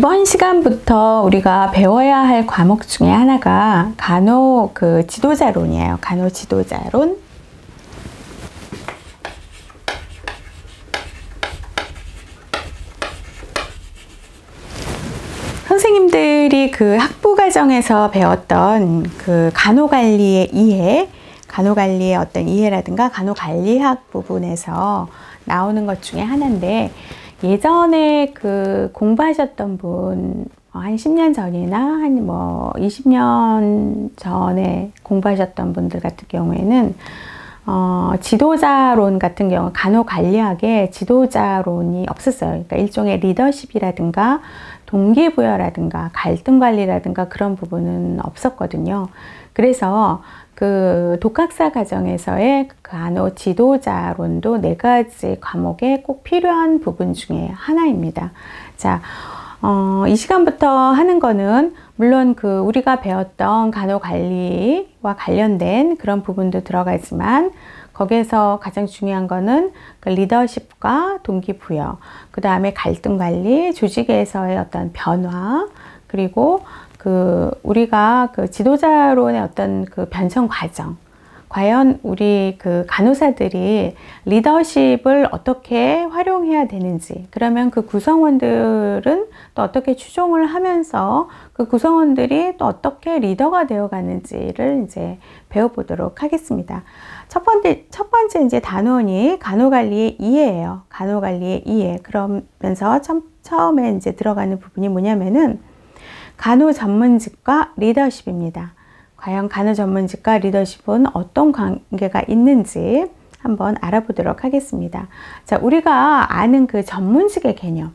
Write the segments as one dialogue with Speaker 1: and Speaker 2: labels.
Speaker 1: 이번 시간부터 우리가 배워야 할 과목 중에 하나가 간호 지도자론이에요. 간호 지도자론. 선생님들이 학부 과정에서 배웠던 간호관리의 이해, 간호관리의 어떤 이해라든가 간호관리학 부분에서 나오는 것 중에 하나인데, 예전에 공부하셨던 분, 한 10년 전이나 한 20년 전에 공부하셨던 분들 같은 경우에는 지도자론 같은 경우 간호관리학에 지도자론이 없었어요. 그러니까 일종의 리더십이라든가 동기부여라든가 갈등관리라든가 그런 부분은 없었거든요. 그래서 독학사 과정에서의 간호 지도자론도 4가지 과목에 꼭 필요한 부분 중에 하나입니다. 자, 이 시간부터 하는 거는 물론 우리가 배웠던 간호관리와 관련된 그런 부분도 들어가지만, 거기에서 가장 중요한 거는 리더십과 동기부여, 그 다음에 갈등관리, 조직에서의 어떤 변화, 그리고 우리가 지도자론의 어떤 변천 과정, 과연 우리 간호사들이 리더십을 어떻게 활용해야 되는지, 그러면 구성원들은 또 어떻게 추종을 하면서 구성원들이 또 어떻게 리더가 되어 가는지를 이제 배워보도록 하겠습니다. 첫 번째 이제 단원이 간호관리의 이해예요. 간호관리의 이해. 그러면서 처음에 이제 들어가는 부분이 뭐냐면은 간호 전문직과 리더십입니다. 과연 간호 전문직과 리더십은 어떤 관계가 있는지 한번 알아보도록 하겠습니다. 자, 우리가 아는 전문직의 개념.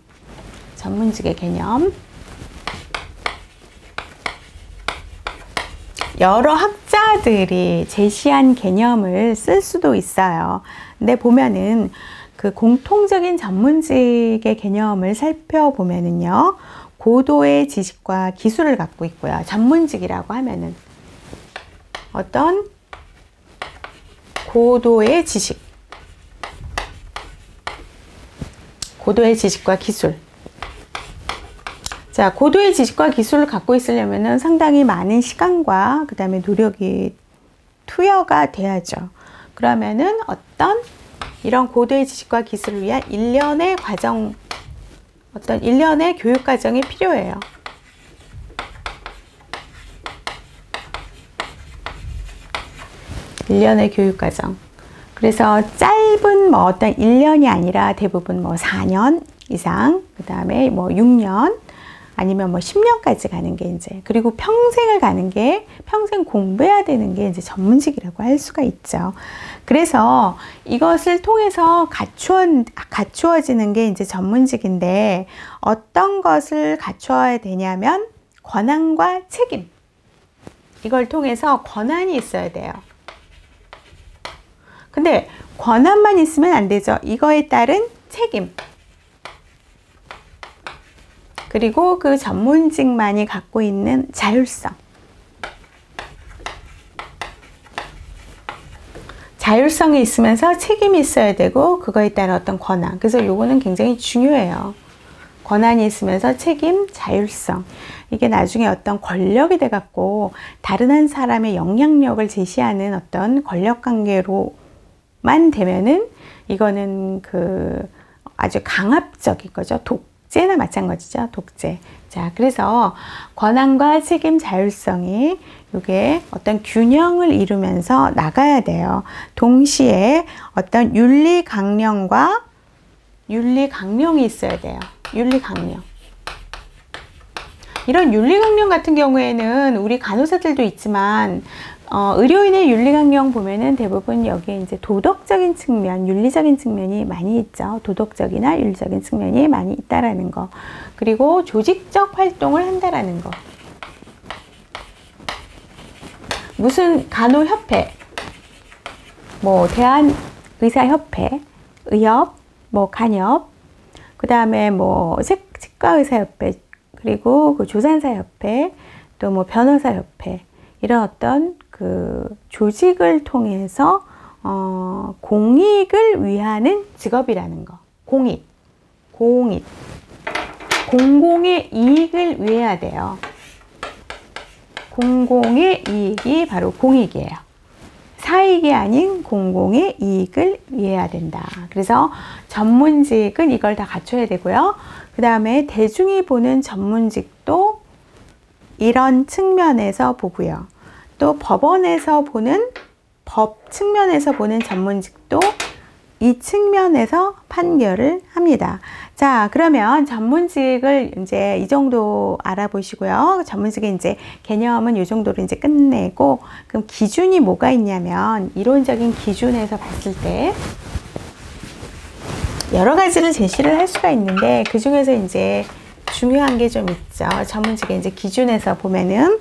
Speaker 1: 여러 학자들이 제시한 개념을 쓸 수도 있어요. 근데 보면은 공통적인 전문직의 개념을 살펴보면은요, 고도의 지식과 기술을 갖고 있고요. 전문직이라고 하면은 어떤 고도의 지식과 기술. 자, 고도의 지식과 기술을 갖고 있으려면은 상당히 많은 시간과 그 다음에 노력이 투여가 돼야죠. 그러면은 어떤 이런 고도의 지식과 기술을 위한 일련의 교육 과정이 필요해요. 일련의 교육 과정. 그래서 짧은 어떤 1년이 아니라 대부분 4년 이상, 그 다음에 6년, 아니면 10년까지 가는 게 그리고 평생을 가는 게, 평생 공부해야 되는 게 전문직이라고 할 수가 있죠. 그래서 이것을 통해서 갖추어지는 게 전문직인데, 어떤 것을 갖추어야 되냐면 권한과 책임. 이걸 통해서 권한이 있어야 돼요. 근데 권한만 있으면 안 되죠. 이거에 따른 책임. 그리고 전문직만이 갖고 있는 자율성. 자율성이 있으면서 책임이 있어야 되고, 그거에 따른 어떤 권한. 그래서 요거는 굉장히 중요해요. 권한이 있으면서 책임, 자율성. 이게 나중에 어떤 권력이 돼갖고 다른 한 사람의 영향력을 제시하는 어떤 권력 관계로만 되면은 이거는 아주 강압적인 거죠. 독재나 마찬가지죠. 독재. 자, 그래서 권한과 책임, 자율성이 이게 어떤 균형을 이루면서 나가야 돼요. 동시에 어떤 윤리 강령이 있어야 돼요. 윤리 강령. 이런 윤리 강령 같은 경우에는 우리 간호사들도 있지만, 의료인의 윤리 강령 보면은 대부분 여기에 도덕적인 측면, 윤리적인 측면이 많이 있죠. 도덕적이나 윤리적인 측면이 많이 있다라는 거. 그리고 조직적 활동을 한다라는 거. 무슨 간호협회, 대한의사협회, 의협, 간협, 그 다음에 치과의사협회, 그리고 조산사협회, 또 변호사협회, 이런 어떤 조직을 통해서 공익을 위하는 직업이라는 거. 공익. 공공의 이익을 위해야 돼요. 공공의 이익이 바로 공익이에요. 사익이 아닌 공공의 이익을 위해야 된다. 그래서 전문직은 이걸 다 갖춰야 되고요. 그 다음에 대중이 보는 전문직도 이런 측면에서 보고요. 또 법원에서 보는 법 측면에서 보는 전문직도 이 측면에서 판결을 합니다. 자, 그러면 전문직을 이제 이 정도 알아보시고요. 전문직의 이제 개념은 이 정도로 이제 끝내고, 그럼 기준이 뭐가 있냐면, 이론적인 기준에서 봤을 때 여러 가지를 제시를 할 수가 있는데, 그 중에서 이제 중요한 게 좀 있죠. 전문직의 이제 기준에서 보면은,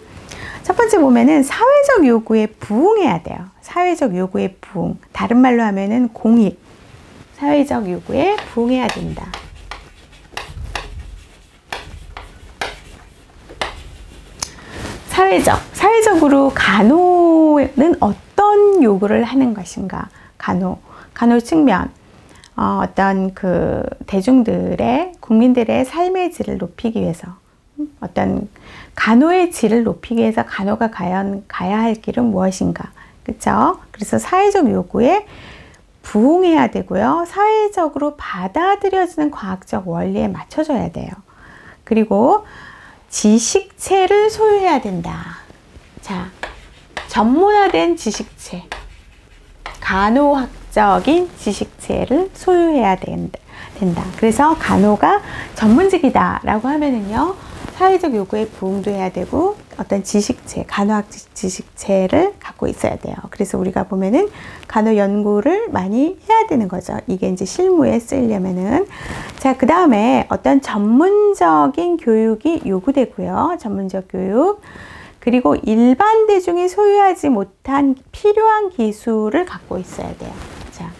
Speaker 1: 첫 번째 보면은 사회적 요구에 부응해야 돼요. 사회적 요구에 부응. 다른 말로 하면은 공익. 사회적 요구에 부응해야 된다. 사회적으로 간호는 어떤 요구를 하는 것인가? 간호 측면. 어떤 그 대중들의, 국민들의 삶의 질을 높이기 위해서, 어떤 간호의 질을 높이기 위해서 간호가 가야 할 길은 무엇인가? 그쵸? 그래서 사회적 요구에 부응해야 되고요. 사회적으로 받아들여지는 과학적 원리에 맞춰져야 돼요. 그리고 지식체를 소유해야 된다. 자, 전문화된 지식체, 간호학적인 지식체를 소유해야 된다. 그래서 간호가 전문직이다 라고 하면은요, 사회적 요구에 부응도 해야 되고 어떤 지식체, 간호학 지식체를 갖고 있어야 돼요. 그래서 우리가 보면은 간호 연구를 많이 해야 되는 거죠. 이게 이제 실무에 쓰이려면은. 자, 그 다음에 어떤 전문적인 교육이 요구되고요. 전문적 교육. 그리고 일반 대중이 소유하지 못한 필요한 기술을 갖고 있어야 돼요. 자,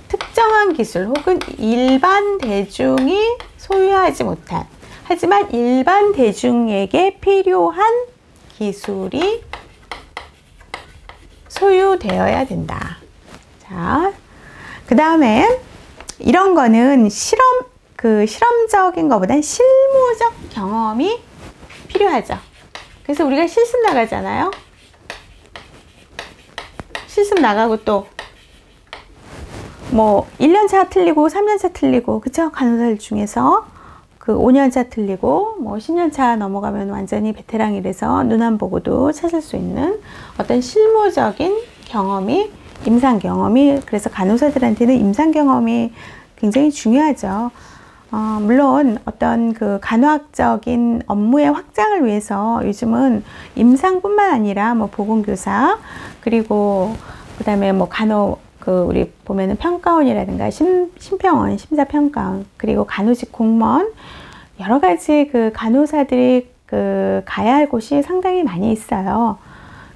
Speaker 1: 특정한 기술 혹은 일반 대중이 소유하지 못한, 하지만 일반 대중에게 필요한 기술이 소유되어야 된다. 자, 그 다음에 이런 거는 실험적인 것보다는 실무적 경험이 필요하죠. 그래서 우리가 실습 나가잖아요. 실습 나가고 또 뭐 1년차 틀리고 3년차 틀리고, 그쵸? 간호사들 중에서 그 5년차 틀리고 뭐 10년차 넘어가면 완전히 베테랑이라서 눈 안 보고도 찾을 수 있는 어떤 실무적인 경험이, 임상 경험이, 그래서 간호사들한테는 임상 경험이 굉장히 중요하죠. 물론 어떤 그 간호학적인 업무의 확장을 위해서 요즘은 임상뿐만 아니라 뭐 보건교사, 그리고 그 다음에 뭐 우리 보면은 평가원이라든가 심평원, 심사평가원, 그리고 간호직 공무원, 여러 가지 그 간호사들이 그 가야 할 곳이 상당히 많이 있어요.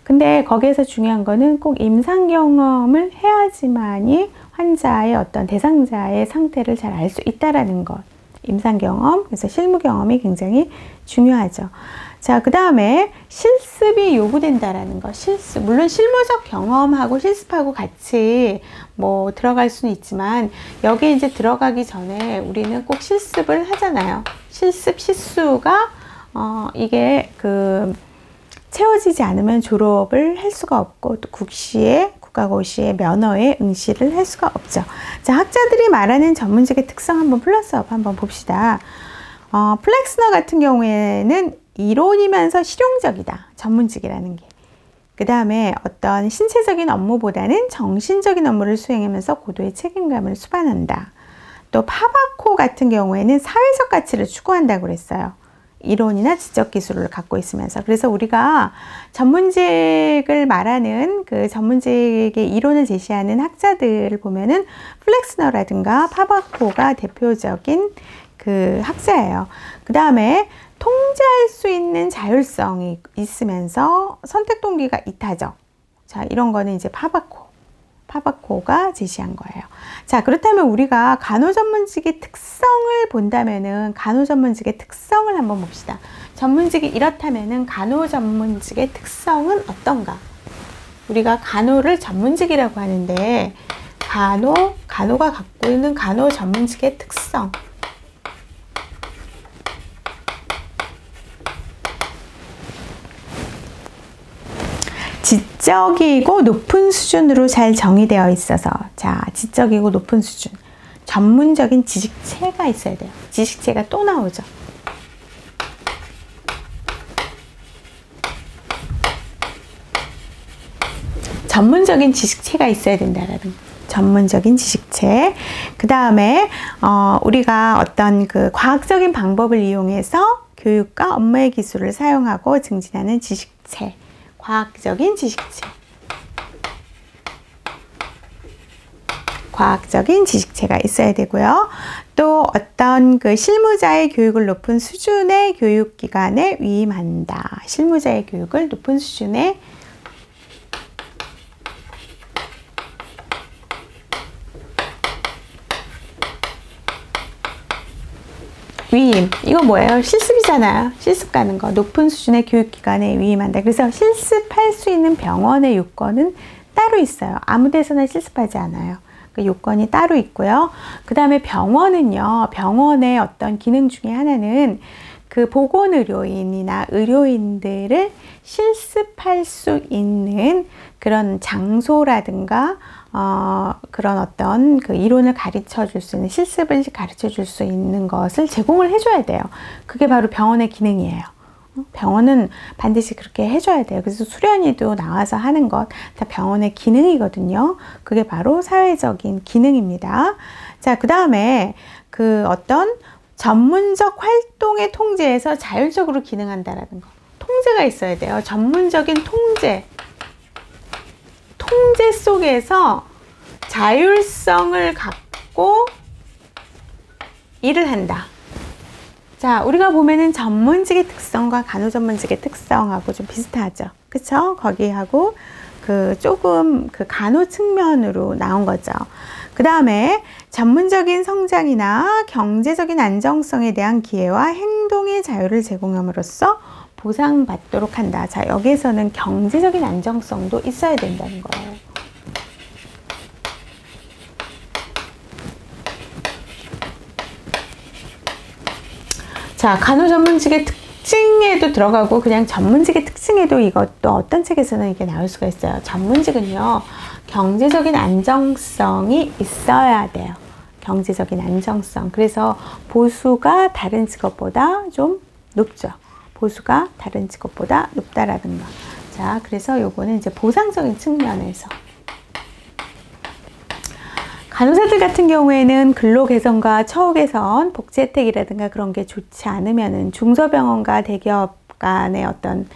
Speaker 1: 근데 거기에서 중요한 거는 꼭 임상 경험을 해야지만이 환자의 어떤 대상자의 상태를 잘 알 수 있다라는 것. 임상 경험, 그래서 실무 경험이 굉장히 중요하죠. 자, 그 다음에 실습이 요구된다라는 것. 실습. 물론 실무적 경험하고 실습하고 같이 뭐 들어갈 수는 있지만, 여기에 이제 들어가기 전에 우리는 꼭 실습을 하잖아요. 실습 시수가, 이게 채워지지 않으면 졸업을 할 수가 없고, 또 국가고시의 면허에 응시를 할 수가 없죠. 자, 학자들이 말하는 전문직의 특성 한번 플러스업 한번 봅시다. 플렉스너 같은 경우에는 이론이면서 실용적이다. 전문직이라는 게. 그 다음에 어떤 신체적인 업무보다는 정신적인 업무를 수행하면서 고도의 책임감을 수반한다. 또 파바코 같은 경우에는 사회적 가치를 추구한다고 그랬어요. 이론이나 지적 기술을 갖고 있으면서. 그래서 우리가 전문직을 말하는 그 전문직의 이론을 제시하는 학자들을 보면은 플렉스너라든가 파바코가 대표적인 그 학자예요. 그 다음에 통제할 수 있는 자율성이 있으면서 선택 동기가 이타적. 자, 이런 거는 이제 파바코가 제시한 거예요. 자, 그렇다면 우리가 간호전문직의 특성을 본다면은 간호전문직의 특성을 한번 봅시다. 전문직이 이렇다면은 간호전문직의 특성은 어떤가? 우리가 간호를 전문직이라고 하는데, 간호가 갖고 있는 간호전문직의 특성. 지적이고 높은 수준으로 잘 정의되어 있어서, 자, 지적이고 높은 수준. 전문적인 지식체가 있어야 돼요. 지식체가 또 나오죠. 전문적인 지식체가 있어야 된다라는 거. 전문적인 지식체. 그 다음에 우리가 어떤 그 과학적인 방법을 이용해서 교육과 업무의 기술을 사용하고 증진하는 지식체. 과학적인 지식체. 과학적인 지식체가 있어야 되고요. 또 어떤 그 실무자의 교육을 높은 수준의 교육기관에 위임한다. 실무자의 교육을 높은 수준의 위임. 이거 뭐예요? 실습이잖아요. 실습 가는 거. 높은 수준의 교육기관에 위임한다. 그래서 실습할 수 있는 병원의 요건은 따로 있어요. 아무 데서나 실습하지 않아요. 그 요건이 따로 있고요. 그 다음에 병원은요. 병원의 어떤 기능 중에 하나는 그 보건의료인이나 의료인들을 실습할 수 있는 그런 장소라든가 그런 어떤 그 이론을 가르쳐 줄 수 있는, 실습을 가르쳐 줄 수 있는 것을 제공을 해줘야 돼요. 그게 바로 병원의 기능이에요. 병원은 반드시 그렇게 해줘야 돼요. 그래서 수련의도 나와서 하는 것 다 병원의 기능이거든요. 그게 바로 사회적인 기능입니다. 자, 그 다음에 그 어떤 전문적 활동의 통제에서 자율적으로 기능한다라는 거. 통제가 있어야 돼요. 전문적인 통제. 통제 속에서 자율성을 갖고 일을 한다. 자, 우리가 보면은 전문직의 특성과 간호전문직의 특성하고 좀 비슷하죠. 그쵸? 거기하고 그 조금 그 간호 측면으로 나온 거죠. 그 다음에 전문적인 성장이나 경제적인 안정성에 대한 기회와 행동의 자유를 제공함으로써 보상받도록 한다. 자, 여기에서는 경제적인 안정성도 있어야 된다는 거예요. 자, 간호전문직의 특징에도 들어가고 그냥 전문직의 특징에도 이것도 어떤 책에서는 이게 나올 수가 있어요. 전문직은요, 경제적인 안정성이 있어야 돼요. 경제적인 안정성. 그래서 보수가 다른 직업보다 좀 높죠. 보수가 다른 직업보다 높다라는 거. 자, 그래서 요거는 이제 보상적인 측면에서. 간호사들 같은 경우에는 근로 개선과 처우 개선, 복지 혜택이라든가 그런 게 좋지 않으면은 중소병원과 대기업 간의 어떤,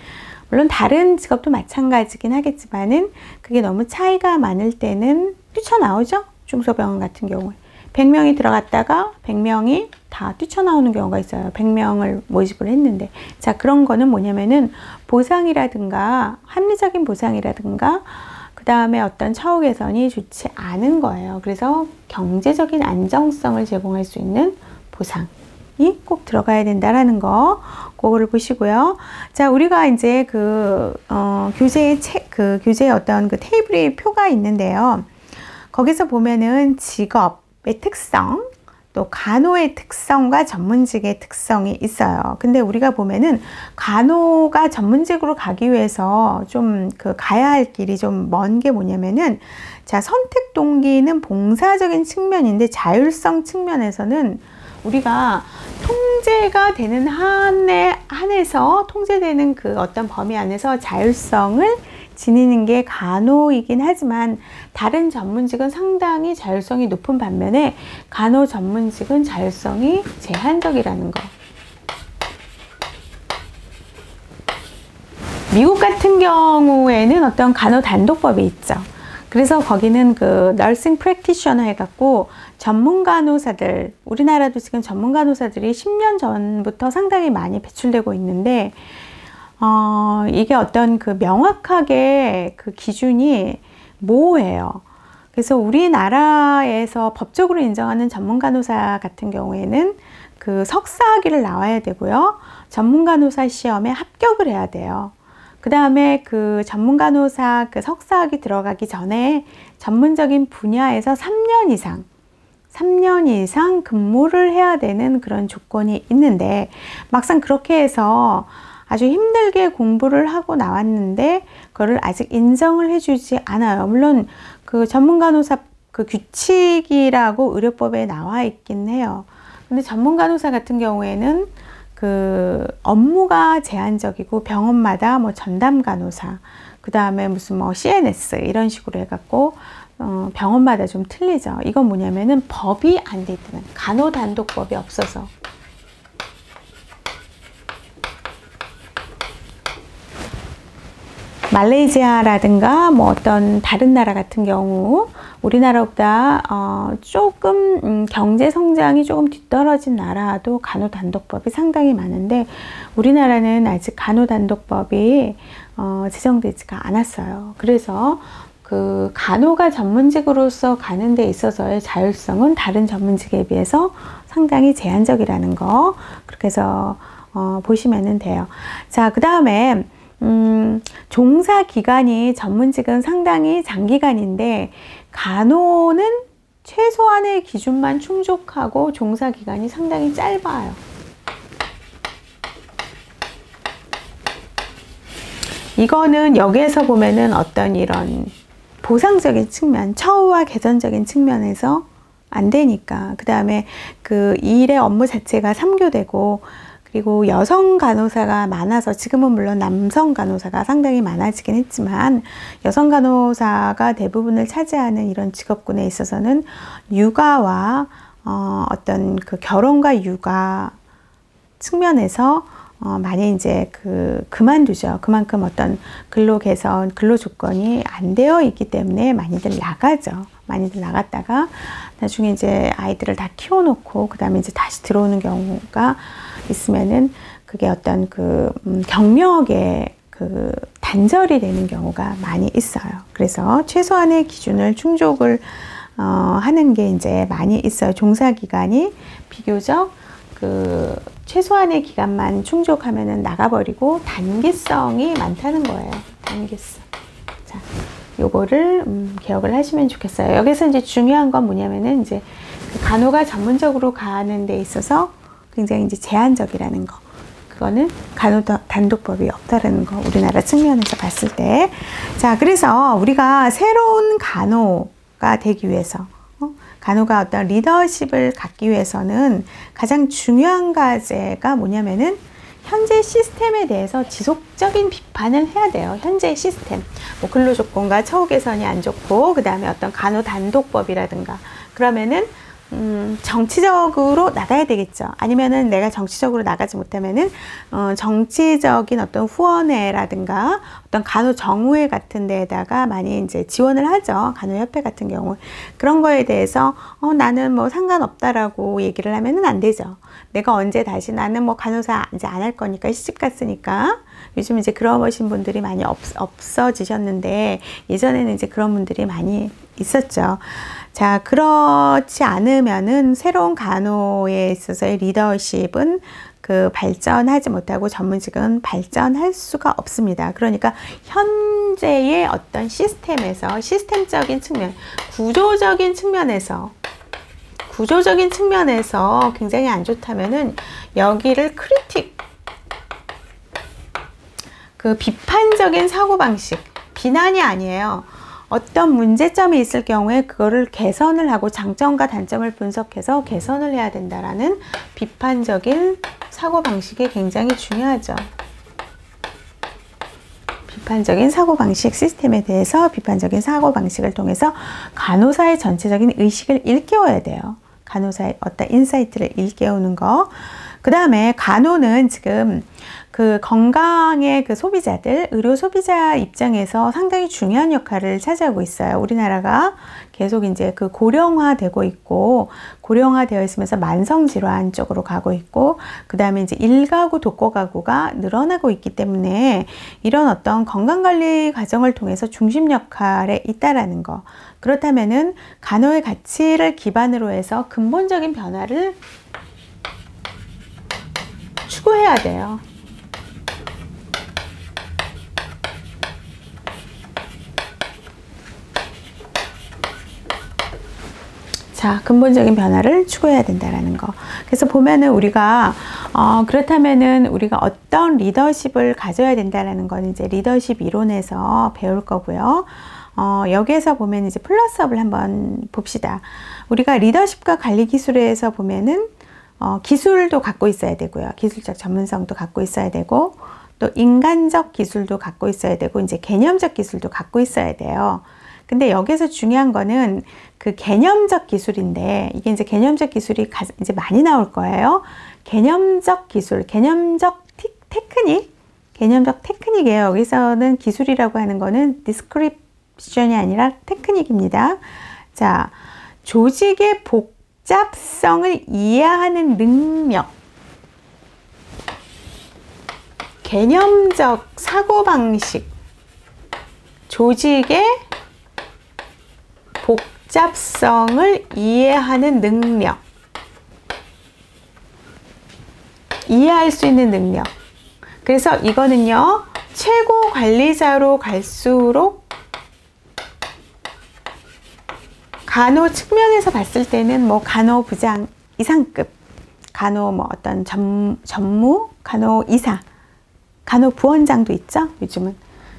Speaker 1: 물론 다른 직업도 마찬가지긴 하겠지만은 그게 너무 차이가 많을 때는 뛰쳐나오죠. 중소병원 같은 경우에 100명이 들어갔다가 100명이 다 뛰쳐나오는 경우가 있어요. 100명을 모집을 했는데. 자, 그런 거는 뭐냐면은 보상이라든가 합리적인 보상이라든가 그 다음에 어떤 처우 개선이 좋지 않은 거예요. 그래서 경제적인 안정성을 제공할 수 있는 보상이 꼭 들어가야 된다라는 거, 그거를 보시고요. 자, 우리가 이제 교재의 어떤 그 테이블의 표가 있는데요. 거기서 보면은 직업의 특성, 또 간호의 특성과 전문직의 특성이 있어요. 근데 우리가 보면은 간호가 전문직으로 가기 위해서 좀 가야 할 길이 좀 먼 게 뭐냐면은, 자, 선택 동기는 봉사적인 측면인데 자율성 측면에서는 우리가 통제가 되는 한에서 통제되는 그 어떤 범위 안에서 자율성을 지니는 게 간호이긴 하지만 다른 전문직은 상당히 자율성이 높은 반면에 간호 전문직은 자율성이 제한적이라는 거. 미국 같은 경우에는 어떤 간호 단독법이 있죠. 그래서 거기는 그 nursing practitioner 해갖고 전문 간호사들, 우리나라도 지금 전문 간호사들이 10년 전부터 상당히 많이 배출되고 있는데, 이게 어떤 그 명확하게 그 기준이 모호해요. 그래서 우리나라에서 법적으로 인정하는 전문 간호사 같은 경우에는 그 석사학위를 나와야 되고요. 전문 간호사 시험에 합격을 해야 돼요. 그 다음에 그 전문 간호사 그 석사학위 들어가기 전에 전문적인 분야에서 3년 이상 근무를 해야 되는 그런 조건이 있는데, 막상 그렇게 해서 아주 힘들게 공부를 하고 나왔는데 그거를 아직 인정을 해주지 않아요. 물론 그 전문간호사 그 규칙이라고 의료법에 나와 있긴 해요. 근데 전문간호사 같은 경우에는 그 업무가 제한적이고 병원마다 뭐 전담간호사, 그 다음에 무슨 뭐 CNS 이런 식으로 해갖고 병원마다 좀 틀리죠. 이건 뭐냐면은 법이 안 돼 있다는, 간호단독법이 없어서. 말레이시아라든가 뭐 어떤 다른 나라 같은 경우 우리나라보다 조금 경제 성장이 조금 뒤떨어진 나라도 간호단독법이 상당히 많은데 우리나라는 아직 간호단독법이 제정되지가 않았어요. 그래서 그 간호가 전문직으로서 가는 데 있어서의 자율성은 다른 전문직에 비해서 상당히 제한적이라는 거, 그렇게 해서 보시면 돼요. 자, 그 다음에 종사 기간이 전문직은 상당히 장기간인데 간호는 최소한의 기준만 충족하고 종사 기간이 상당히 짧아요. 이거는 여기에서 보면은 어떤 이런 보상적인 측면, 처우와 개선적인 측면에서 안 되니까, 그 다음에 그 일의 업무 자체가 3교되고 그리고 여성 간호사가 많아서, 지금은 물론 남성 간호사가 상당히 많아지긴 했지만 여성 간호사가 대부분을 차지하는 이런 직업군에 있어서는 육아와 어떤 그 결혼과 육아 측면에서 많이 이제 그만두죠. 그만큼 어떤 근로 개선, 근로 조건이 안 되어 있기 때문에 많이들 나가죠. 많이들 나갔다가 나중에 이제 아이들을 다 키워놓고 그 다음에 이제 다시 들어오는 경우가 있으면은 그게 어떤 경력의 단절이 되는 경우가 많이 있어요. 그래서 최소한의 기준을 충족을 하는 게 이제 많이 있어요. 종사 기간이 비교적 최소한의 기간만 충족하면은 나가버리고 단기성이 많다는 거예요. 단기성. 자, 요거를 기억을 하시면 좋겠어요. 여기서 이제 중요한 건 뭐냐면은 이제 간호가 전문적으로 가는 데 있어서 굉장히 이제 제한적이라는 거. 그거는 간호단독법이 없다라는 거. 우리나라 측면에서 봤을 때. 자, 그래서 우리가 새로운 간호가 되기 위해서, 간호가 어떤 리더십을 갖기 위해서는 가장 중요한 과제가 뭐냐면은 현재 시스템에 대해서 지속적인 비판을 해야 돼요. 현재 시스템, 뭐 근로조건과 처우 개선이 안 좋고, 그 다음에 어떤 간호단독법이라든가, 그러면은 정치적으로 나가야 되겠죠. 아니면은 내가 정치적으로 나가지 못하면은 정치적인 어떤 후원회라든가 어떤 간호정의회 같은 데에다가 많이 이제 지원을 하죠. 간호협회 같은 경우. 그런 거에 대해서 나는 뭐 상관없다라고 얘기를 하면은 안 되죠. 내가 언제 다시 나는 뭐 간호사 이제 안 할 거니까, 시집 갔으니까. 요즘 이제 그러신 분들이 많이 없어지셨는데 예전에는 이제 그런 분들이 많이 있었죠. 자, 그렇지 않으면은 새로운 간호에 있어서의 리더십은 발전하지 못하고 전문직은 발전할 수가 없습니다. 그러니까 현재의 어떤 시스템에서, 시스템적인 측면, 구조적인 측면에서 굉장히 안 좋다면은 여기를 비판적인 사고방식, 비난이 아니에요. 어떤 문제점이 있을 경우에 그거를 개선을 하고 장점과 단점을 분석해서 개선을 해야 된다라는 비판적인 사고방식이 굉장히 중요하죠. 비판적인 사고방식, 시스템에 대해서 비판적인 사고방식을 통해서 간호사의 전체적인 의식을 일깨워야 돼요. 간호사의 어떤 인사이트를 일깨우는 거. 그 다음에 간호는 지금 건강의 소비자들, 의료 소비자 입장에서 상당히 중요한 역할을 차지하고 있어요. 우리나라가 계속 이제 고령화되고 있고, 고령화되어 있으면서 만성질환 쪽으로 가고 있고, 그 다음에 이제 일가구, 독거가구가 늘어나고 있기 때문에 이런 어떤 건강관리 과정을 통해서 중심 역할에 있다라는 거. 그렇다면은 간호의 가치를 기반으로 해서 근본적인 변화를 추구해야 돼요. 자, 근본적인 변화를 추구해야 된다라는 거. 그래서 보면은 우리가 그렇다면은 우리가 어떤 리더십을 가져야 된다라는 건 이제 리더십 이론에서 배울 거고요. 여기에서 보면 이제 플러스업을 한번 봅시다. 우리가 리더십과 관리 기술에서 보면은 기술도 갖고 있어야 되고요. 기술적 전문성도 갖고 있어야 되고, 또 인간적 기술도 갖고 있어야 되고, 이제 개념적 기술도 갖고 있어야 돼요. 근데 여기서 중요한 거는 그 개념적 기술인데, 이게 이제 개념적 기술이 이제 많이 나올 거예요. 개념적 기술, 개념적 테크닉, 개념적 테크닉이에요. 여기서는 기술이라고 하는 거는 디스크립션이 아니라 테크닉입니다. 자, 조직의 복잡성을 이해하는 능력, 개념적 사고방식, 조직의 복잡성을 이해하는 능력, 이해할 수 있는 능력. 그래서 이거는요, 최고 관리자로 갈수록 간호 측면에서 봤을 때는 뭐 간호부장 이상급, 간호 뭐 어떤 전무, 간호이사, 간호부원장도 있죠, 요즘은.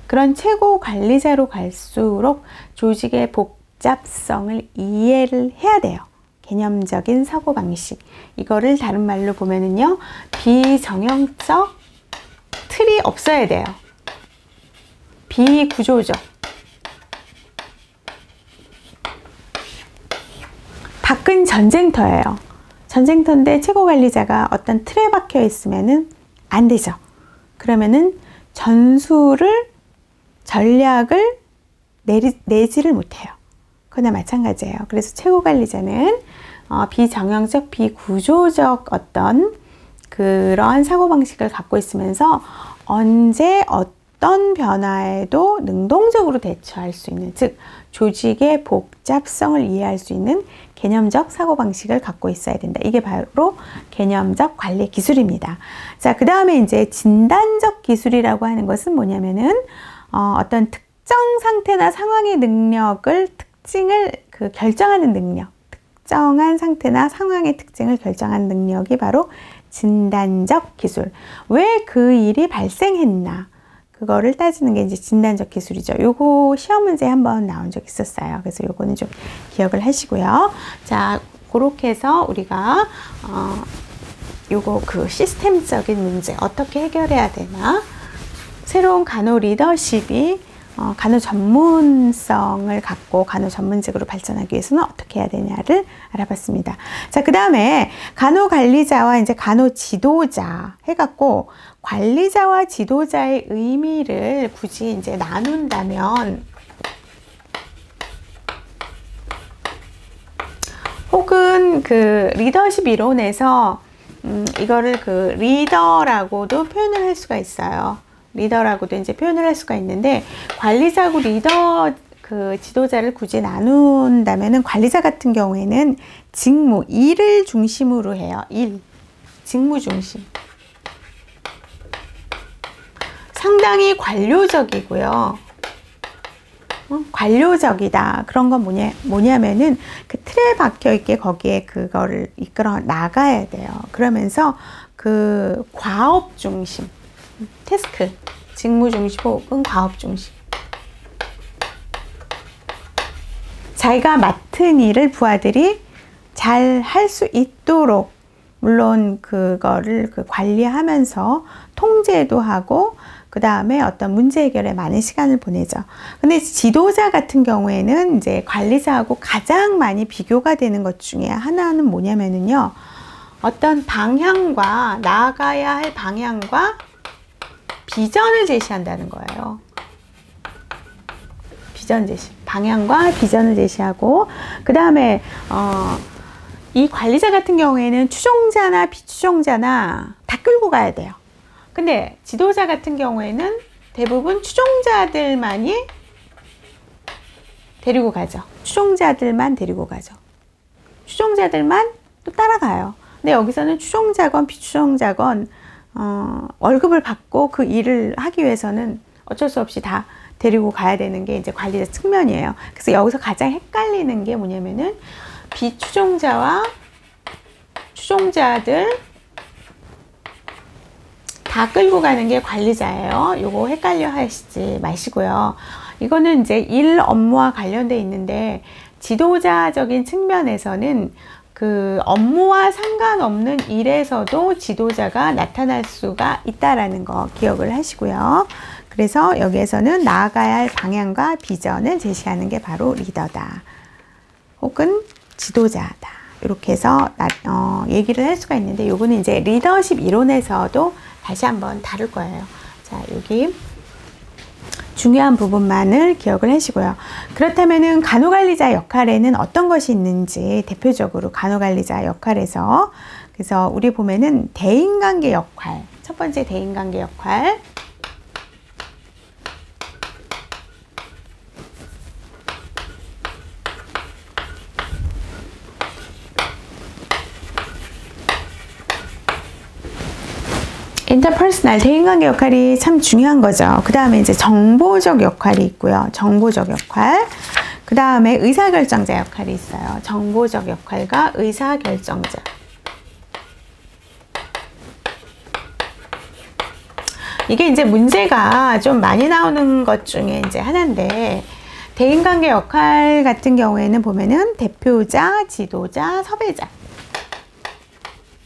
Speaker 1: 그런 최고 관리자로 갈수록 조직의 복잡성을 이해를 해야 돼요. 개념적인 사고방식. 이거를 다른 말로 보면은요, 비정형적 틀이 없어야 돼요. 비구조적. 밖은 전쟁터예요. 전쟁터인데 최고 관리자가 어떤 틀에 박혀 있으면은 안 되죠. 그러면은 전략을 내지를 못해요. 그거나 마찬가지예요. 그래서 최고 관리자는 비정형적, 비구조적 어떤 그러한 사고방식을 갖고 있으면서 언제 어떤 변화에도 능동적으로 대처할 수 있는, 즉 조직의 복잡성을 이해할 수 있는 개념적 사고방식을 갖고 있어야 된다. 이게 바로 개념적 관리 기술입니다. 자, 그 다음에 이제 진단적 기술이라고 하는 것은 뭐냐면은 어떤 특정 상태나 상황의 능력을 특징을 결정하는 능력, 특정한 상태나 상황의 특징을 결정하는 능력이 바로 진단적 기술. 왜 그 일이 발생했나? 그거를 따지는 게 이제 진단적 기술이죠. 요거 시험 문제에 한번 나온 적 있었어요. 그래서 요거는 좀 기억을 하시고요. 자, 그렇게 해서 우리가 요거 시스템적인 문제 어떻게 해결해야 되나? 새로운 간호 리더십이 간호 전문성을 갖고 간호 전문직으로 발전하기 위해서는 어떻게 해야 되냐를 알아봤습니다. 자, 그 다음에 간호 관리자와 이제 간호 지도자 해갖고 관리자와 지도자의 의미를 굳이 이제 나눈다면, 혹은 리더십 이론에서 이거를 리더라고도 표현을 할 수가 있어요. 리더라고도 이제 표현을 할 수가 있는데, 관리자하고 리더 지도자를 굳이 나눈다면은 관리자 같은 경우에는 직무, 일을 중심으로 해요. 직무 중심. 상당히 관료적이고요. 관료적이다. 그런 건 뭐냐면은 그 틀에 박혀 있게 거기에 그거를 이끌어 나가야 돼요. 그러면서 과업 중심. 태스크, 직무 중심 혹은 과업 중심. 자기가 맡은 일을 부하들이 잘 할 수 있도록, 물론 그거를 관리하면서 통제도 하고, 그 다음에 어떤 문제 해결에 많은 시간을 보내죠. 근데 지도자 같은 경우에는 이제 관리자하고 가장 많이 비교가 되는 것 중에 하나는 뭐냐면은요, 어떤 방향과, 나아가야 할 방향과 비전을 제시한다는 거예요. 비전 제시. 방향과 비전을 제시하고, 그 다음에, 이 관리자 같은 경우에는 추종자나 비추종자나 다 끌고 가야 돼요. 근데 지도자 같은 경우에는 대부분 추종자들만이 데리고 가죠. 추종자들만 데리고 가죠. 추종자들만 또 따라가요. 근데 여기서는 추종자건 비추종자건 월급을 받고 그 일을 하기 위해서는 어쩔 수 없이 다 데리고 가야 되는 게 이제 관리자 측면이에요. 그래서 여기서 가장 헷갈리는 게 뭐냐면은 비추종자와 추종자들 다 끌고 가는 게 관리자예요. 요거 헷갈려 하시지 마시고요. 이거는 이제 일 업무와 관련돼 있는데 지도자적인 측면에서는 그 업무와 상관없는 일에서도 지도자가 나타날 수가 있다라는 거 기억을 하시고요. 그래서 여기에서는 나아가야 할 방향과 비전을 제시하는 게 바로 리더다. 혹은 지도자다. 이렇게 해서 얘기를 할 수가 있는데 요거는 이제 리더십 이론에서도 다시 한번 다룰 거예요. 자, 여기 중요한 부분만을 기억을 하시고요. 그렇다면은 간호관리자 역할에는 어떤 것이 있는지 대표적으로 간호관리자 역할에서 그래서 우리 보면은 대인관계 역할, 첫 번째 대인관계 역할 인터퍼스널 대인관계 역할이 참 중요한 거죠. 그 다음에 이제 정보적 역할이 있고요. 정보적 역할. 그 다음에 의사결정자 역할이 있어요. 정보적 역할과 의사결정자. 이게 이제 문제가 좀 많이 나오는 것 중에 이제 하나인데 대인관계 역할 같은 경우에는 보면은 대표자, 지도자, 섭외자.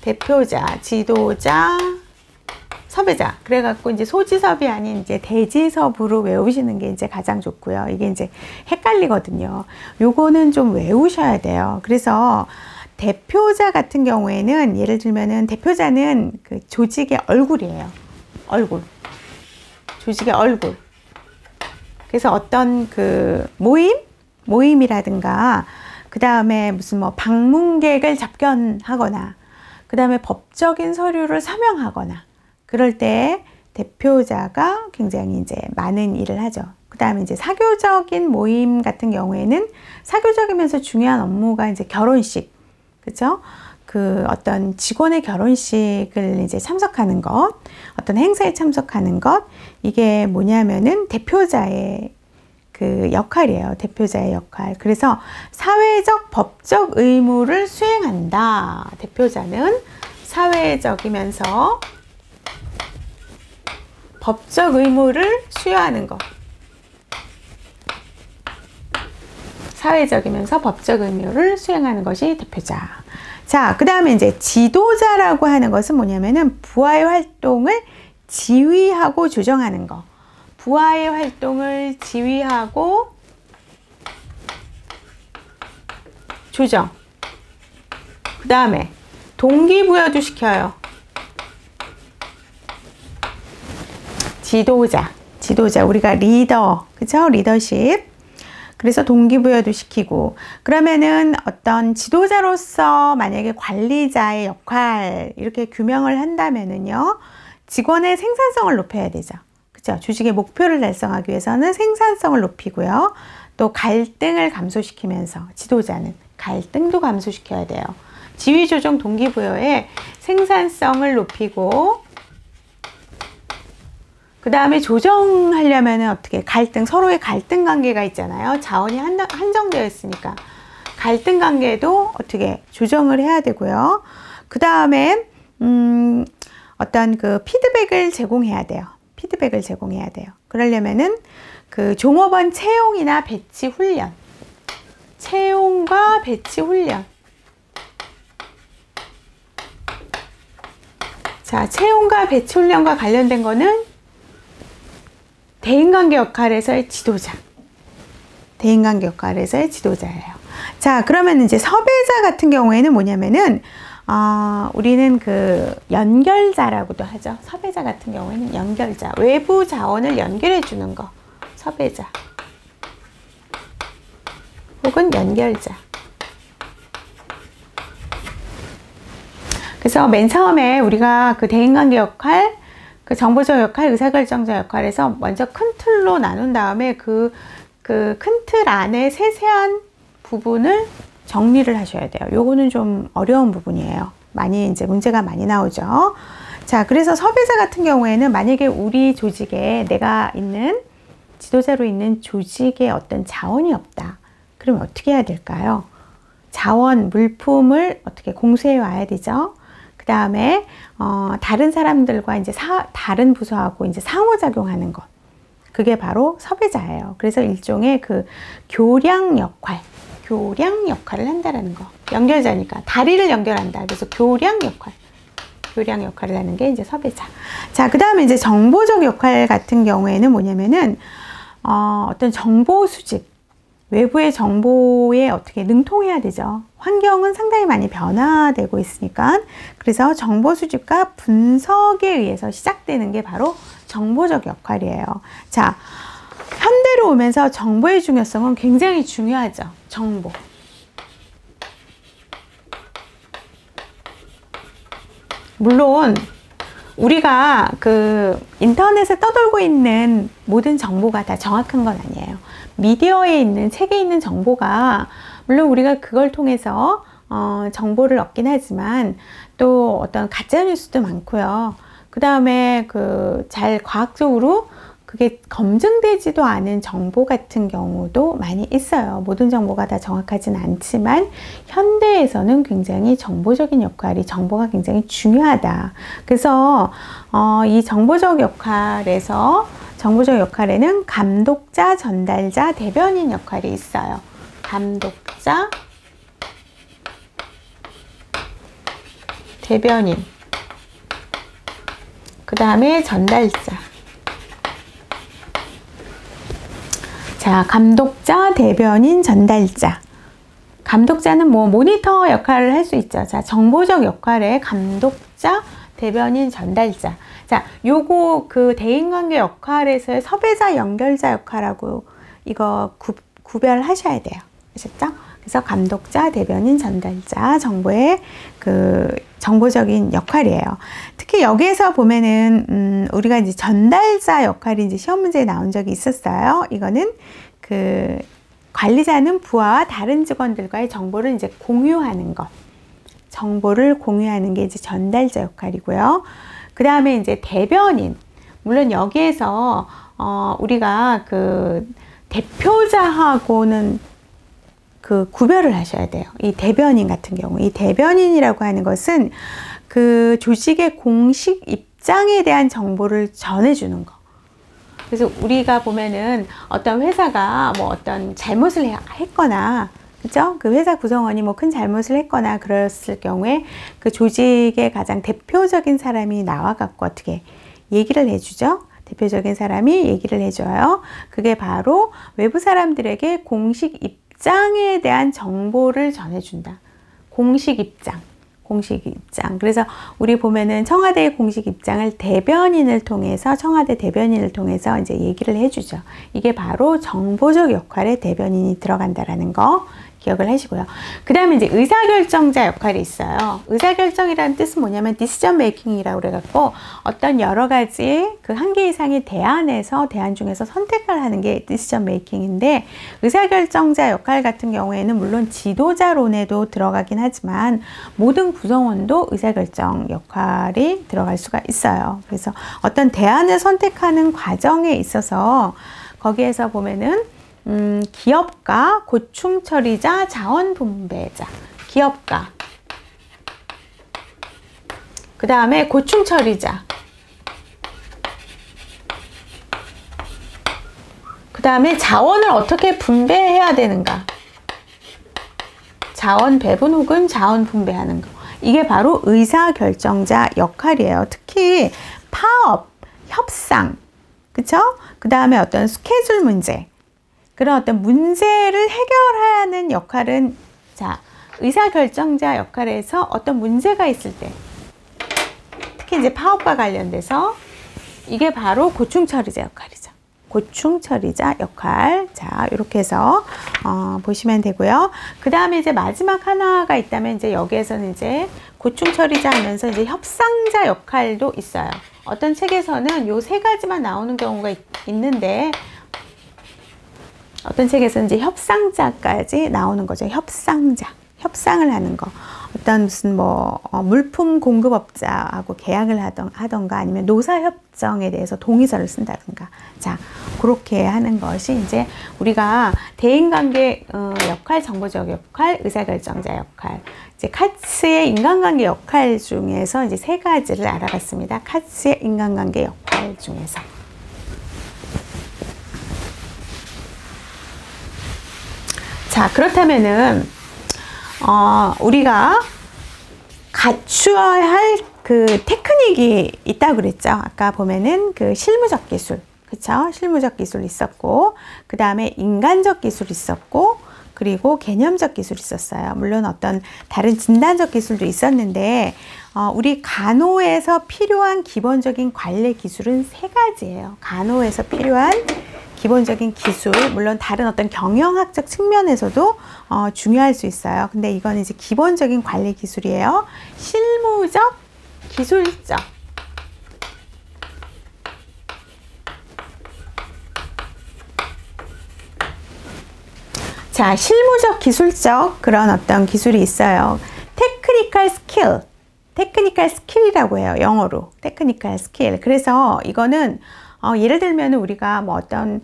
Speaker 1: 대표자, 지도자, 섭외자. 그래갖고 이제 소지섭이 아닌 이제 대지섭으로 외우시는 게 이제 가장 좋고요. 이게 이제 헷갈리거든요. 요거는 좀 외우셔야 돼요. 그래서 대표자 같은 경우에는 예를 들면은 대표자는 그 조직의 얼굴이에요. 얼굴. 조직의 얼굴. 그래서 어떤 그 모임이라든가 그 다음에 무슨 뭐 방문객을 접견하거나 그 다음에 법적인 서류를 서명하거나 그럴 때 대표자가 굉장히 이제 많은 일을 하죠. 그 다음에 이제 사교적인 모임 같은 경우에는 사교적이면서 중요한 업무가 이제 결혼식, 그죠? 그 어떤 직원의 결혼식을 이제 참석하는 것, 어떤 행사에 참석하는 것, 이게 뭐냐면은 대표자의 그 역할이에요. 대표자의 역할. 그래서 사회적, 법적 의무를 수행한다. 대표자는 사회적이면서 법적 의무를 수여하는 것. 사회적이면서 법적 의무를 수행하는 것이 대표자. 자, 그 다음에 이제 지도자라고 하는 것은 뭐냐면은 부하의 활동을 지휘하고 조정하는 거. 부하의 활동을 지휘하고 조정. 그 다음에 동기부여도 시켜요. 지도자, 우리가 리더, 그죠? 리더십. 그래서 동기부여도 시키고, 그러면은 어떤 지도자로서 만약에 관리자의 역할, 이렇게 규명을 한다면은요, 직원의 생산성을 높여야 되죠. 그죠? 조직의 목표를 달성하기 위해서는 생산성을 높이고요. 또 갈등을 감소시키면서, 지도자는 갈등도 감소시켜야 돼요. 지휘, 조정, 동기부여에 생산성을 높이고, 그 다음에 조정하려면 어떻게 서로의 갈등 관계가 있잖아요. 자원이 한정되어 있으니까 갈등 관계도 어떻게 조정을 해야 되고요. 그 다음에 어떤 그 피드백을 제공해야 돼요. 피드백을 제공해야 돼요. 그러려면은 그 종업원 채용이나 배치 훈련, 채용과 배치 훈련. 자, 채용과 배치 훈련과 관련된 거는 대인관계 역할에서의 지도자. 대인관계 역할에서의 지도자예요. 자, 그러면 이제 섭외자 같은 경우에는 뭐냐면은, 우리는 그 연결자라고도 하죠. 섭외자 같은 경우에는 연결자. 외부 자원을 연결해 주는 거. 섭외자. 혹은 연결자. 그래서 맨 처음에 우리가 그 대인관계 역할, 그 정보적 역할, 의사결정자 역할에서 먼저 큰 틀로 나눈 다음에 그 큰 틀 안에 세세한 부분을 정리를 하셔야 돼요. 요거는 좀 어려운 부분이에요. 많이 이제 문제가 많이 나오죠. 자, 그래서 섭외자 같은 경우에는 만약에 우리 조직에 내가 있는 지도자로 있는 조직에 어떤 자원이 없다. 그럼 어떻게 해야 될까요? 자원, 물품을 어떻게 공수해 와야 되죠. 그 다음에 다른 사람들과 이제 다른 부서하고 이제 상호작용하는 것. 그게 바로 섭외자예요. 그래서 일종의 그 교량 역할을 한다라는 거. 연결자니까 다리를 연결한다. 그래서 교량 역할을 하는 게 이제 섭외자. 자, 그 다음에 이제 정보적 역할 같은 경우에는 뭐냐면은 어떤 정보 수집, 외부의 정보에 어떻게 능통해야 되죠. 환경은 상당히 많이 변화되고 있으니까. 그래서 정보 수집과 분석에 의해서 시작되는 게 바로 정보적 역할이에요. 자, 현대로 오면서 정보의 중요성은 굉장히 중요하죠. 정보. 물론 우리가 그 인터넷에 떠돌고 있는 모든 정보가 다 정확한 건 아니에요. 미디어에 있는, 책에 있는 정보가 물론 우리가 그걸 통해서 정보를 얻긴 하지만 또 어떤 가짜 뉴스도 많고요. 그 다음에 그 잘 과학적으로 그게 검증되지도 않은 정보 같은 경우도 많이 있어요. 모든 정보가 다 정확하진 않지만 현대에서는 굉장히 정보적인 역할이, 정보가 굉장히 중요하다. 그래서 이 정보적 역할에는 감독자, 전달자, 대변인 역할이 있어요. 감독자, 대변인, 그 다음에 전달자. 자, 감독자, 대변인, 전달자. 감독자는 뭐 모니터 역할을 할 수 있죠. 자, 정보적 역할에 감독자, 대변인, 전달자. 자, 요거 그 대인관계 역할에서의 섭외자, 연결자 역할하고 이거 구별하셔야 돼요. 아셨죠? 그래서 감독자, 대변인, 전달자, 정보의 그 정보적인 역할이에요. 특히 여기에서 보면은 우리가 이제 전달자 역할이 이제 시험 문제에 나온 적이 있었어요. 이거는 그 관리자는 부하와 다른 직원들과의 정보를 이제 공유하는 것. 정보를 공유하는 게 이제 전달자 역할이고요. 그 다음에 이제 대변인. 물론 여기에서 우리가 그 대표자하고는 그 구별을 하셔야 돼요. 이 대변인 같은 경우, 이 대변인이라고 하는 것은 그 조직의 공식 입장에 대한 정보를 전해주는 거. 그래서 우리가 보면은 어떤 회사가 뭐 어떤 잘못을 했거나, 그죠? 그 회사 구성원이 뭐 큰 잘못을 했거나 그랬을 경우에 그 조직의 가장 대표적인 사람이 나와갖고 어떻게 얘기를 해주죠? 대표적인 사람이 얘기를 해줘요. 그게 바로 외부 사람들에게 공식 입장에 대한 정보를 전해준다. 공식 입장. 그래서 우리 보면은 청와대의 공식 입장을 청와대 대변인을 통해서 이제 얘기를 해주죠. 이게 바로 정보적 역할에 대변인이 들어간다라는 거 기억을 하시고요. 그 다음에 이제 의사결정자 역할이 있어요. 의사결정이라는 뜻은 뭐냐면 decision making이라고 그래갖고 어떤 여러 가지 그 한 개 이상의 대안 중에서 선택을 하는 게 decision making인데, 의사결정자 역할 같은 경우에는 물론 지도자론에도 들어가긴 하지만 모든 구성원도 의사결정 역할이 들어갈 수가 있어요. 그래서 어떤 대안을 선택하는 과정에 있어서 거기에서 보면은 기업가, 고충처리자, 자원분배자. 기업가. 그 다음에 고충처리자. 그 다음에 자원을 어떻게 분배해야 되는가. 자원 배분 혹은 자원 분배하는 거. 이게 바로 의사결정자 역할이에요. 특히 파업, 협상, 그쵸? 그 다음에 어떤 스케줄 문제. 그런 어떤 문제를 해결하는 역할은, 자, 의사결정자 역할에서 어떤 문제가 있을 때, 특히 이제 파업과 관련돼서 이게 바로 고충처리자 역할이죠. 고충처리자 역할. 자, 이렇게 해서 보시면 되고요. 그 다음에 이제 마지막 하나가 있다면 이제 여기에서는 이제 고충처리자 하면서 이제 협상자 역할도 있어요. 어떤 책에서는 요 세 가지만 나오는 경우가 있는데, 어떤 책에서는 이제 협상자까지 나오는 거죠. 협상자. 협상을 하는 거. 어떤 무슨 뭐 물품 공급업자하고 계약을 하던가 아니면 노사협정에 대해서 동의서를 쓴다든가. 자, 그렇게 하는 것이 이제 우리가 대인관계 역할, 정보적 역할, 의사결정자 역할. 이제 카츠의 인간관계 역할 중에서 이제 세 가지를 알아봤습니다. 카츠의 인간관계 역할 중에서. 자, 그렇다면은 우리가 갖추어야 할 그 테크닉이 있다고 그랬죠. 아까 보면은 그 실무적 기술, 그쵸? 실무적 기술 있었고, 그 다음에 인간적 기술 있었고, 그리고 개념적 기술이 있었어요. 물론 어떤 다른 진단적 기술도 있었는데 우리 간호에서 필요한 기본적인 관리 기술은 세 가지예요. 간호에서 필요한 기본적인 기술, 물론 다른 어떤 경영학적 측면에서도 중요할 수 있어요. 근데 이건 이제 기본적인 관리 기술이에요. 실무적, 기술적. 자, 실무적, 기술적 그런 어떤 기술이 있어요. 테크니컬 스킬, 테크니컬 스킬이라고 해요. 영어로 테크니컬 스킬. 그래서 이거는 예를 들면 우리가 뭐 어떤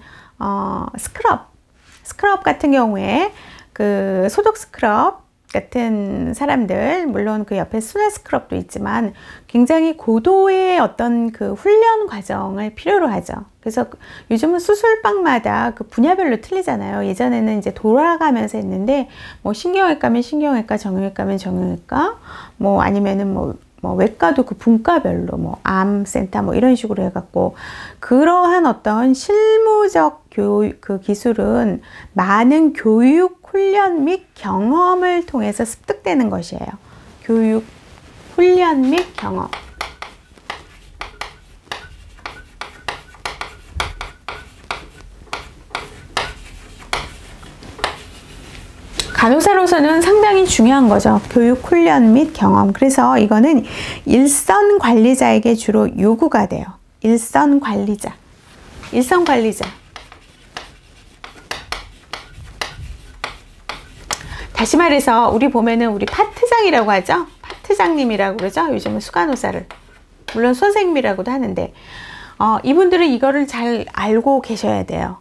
Speaker 1: 스크럽 같은 경우에 그 소독 스크럽 같은 사람들, 물론 그 옆에 순환 스크럽도 있지만 굉장히 고도의 어떤 그 훈련 과정을 필요로 하죠. 그래서 요즘은 수술방마다 그 분야별로 틀리잖아요. 예전에는 이제 돌아가면서 했는데 뭐 신경외과면 신경외과, 정형외과면 정형외과, 뭐 아니면은 뭐 외과도 그 분과별로 뭐 암센터 뭐 이런 식으로 해갖고 그러한 어떤 실무적 그 기술은 많은 교육, 훈련 및 경험을 통해서 습득되는 것이에요. 교육, 훈련 및 경험. 간호사로서는 상당히 중요한 거죠. 교육, 훈련 및 경험. 그래서 이거는 일선 관리자에게 주로 요구가 돼요. 일선 관리자. 일선 관리자. 다시 말해서 우리 보면은 우리 파트장이라고 하죠. 파트장님이라고 그러죠. 요즘은 수간호사를. 물론 선생님이라고도 하는데 이분들은 이거를 잘 알고 계셔야 돼요.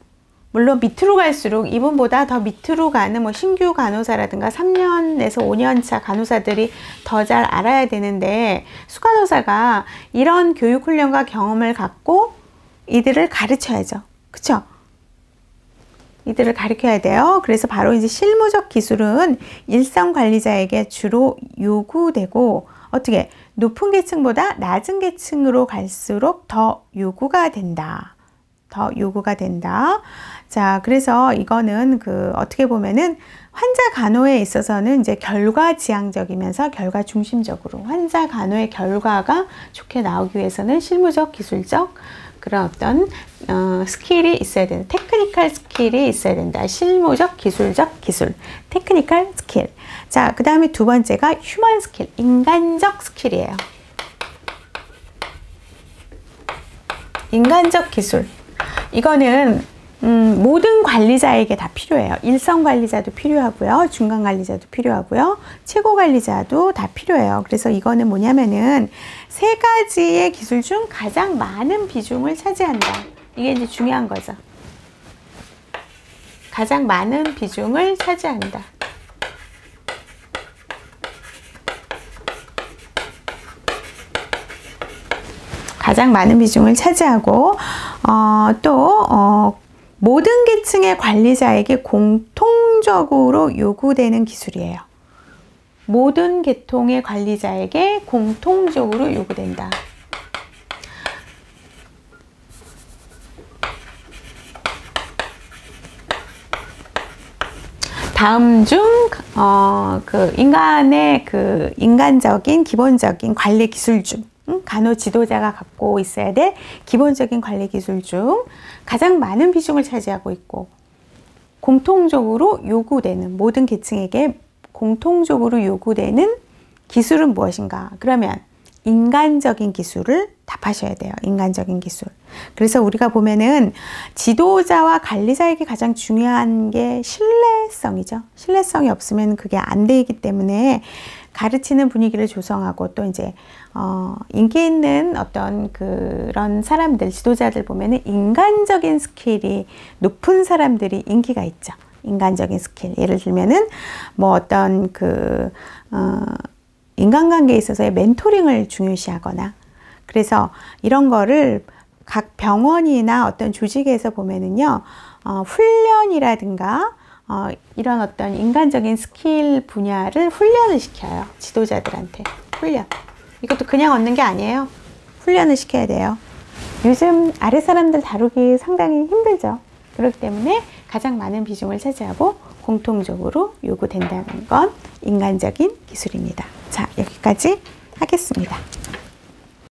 Speaker 1: 물론 밑으로 갈수록 이분보다 더 밑으로 가는 뭐 신규 간호사라든가 3년에서 5년 차 간호사들이 더 잘 알아야 되는데 수간호사가 이런 교육 훈련과 경험을 갖고 이들을 가르쳐야죠. 그쵸? 이들을 가르쳐야 돼요. 그래서 바로 이제 실무적 기술은 일선 관리자에게 주로 요구되고 어떻게 높은 계층보다 낮은 계층으로 갈수록 더 요구가 된다. 더 요구가 된다. 자, 그래서 이거는 그 어떻게 보면은 환자 간호에 있어서는 이제 결과 지향적이면서 결과 중심적으로 환자 간호의 결과가 좋게 나오기 위해서는 실무적, 기술적 그런 어떤 스킬이 있어야 된다. 테크니컬 스킬이 있어야 된다. 실무적, 기술적 기술. 테크니컬 스킬. 자, 그 다음에 두 번째가 휴먼 스킬. 인간적 스킬이에요. 인간적 기술. 이거는 모든 관리자에게 다 필요해요. 일선 관리자도 필요하고요. 중간 관리자도 필요하고요. 최고 관리자도 다 필요해요. 그래서 이거는 뭐냐면은 세 가지의 기술 중 가장 많은 비중을 차지한다. 이게 이제 중요한 거죠. 가장 많은 비중을 차지한다. 가장 많은 비중을 차지하고 모든 계층의 관리자에게 공통적으로 요구되는 기술이에요. 모든 계통의 관리자에게 공통적으로 요구된다. 다음 중 그 인간의 그 인간적인 기본적인 관리 기술 중 간호 지도자가 갖고 있어야 될 기본적인 관리 기술 중 가장 많은 비중을 차지하고 있고 공통적으로 요구되는 모든 계층에게 공통적으로 요구되는 기술은 무엇인가? 그러면 인간적인 기술을 답하셔야 돼요. 인간적인 기술. 그래서 우리가 보면은 지도자와 관리자에게 가장 중요한 게 신뢰 신뢰성이죠. 신뢰성이 없으면 그게 안 되기 때문에 가르치는 분위기를 조성하고 또 이제 인기 있는 어떤 그런 사람들, 지도자들 보면은 인간적인 스킬이 높은 사람들이 인기가 있죠. 인간적인 스킬. 예를 들면은 뭐 어떤 인간관계에 있어서의 멘토링을 중요시하거나, 그래서 이런 거를 각 병원이나 어떤 조직에서 보면은요, 훈련이라든가 이런 어떤 인간적인 스킬 분야를 훈련을 시켜요. 지도자들한테 훈련. 이것도 그냥 얻는 게 아니에요. 훈련을 시켜야 돼요. 요즘 아래 사람들 다루기 상당히 힘들죠. 그렇기 때문에 가장 많은 비중을 차지하고 공통적으로 요구된다는 건 인간적인 기술입니다. 자, 여기까지 하겠습니다.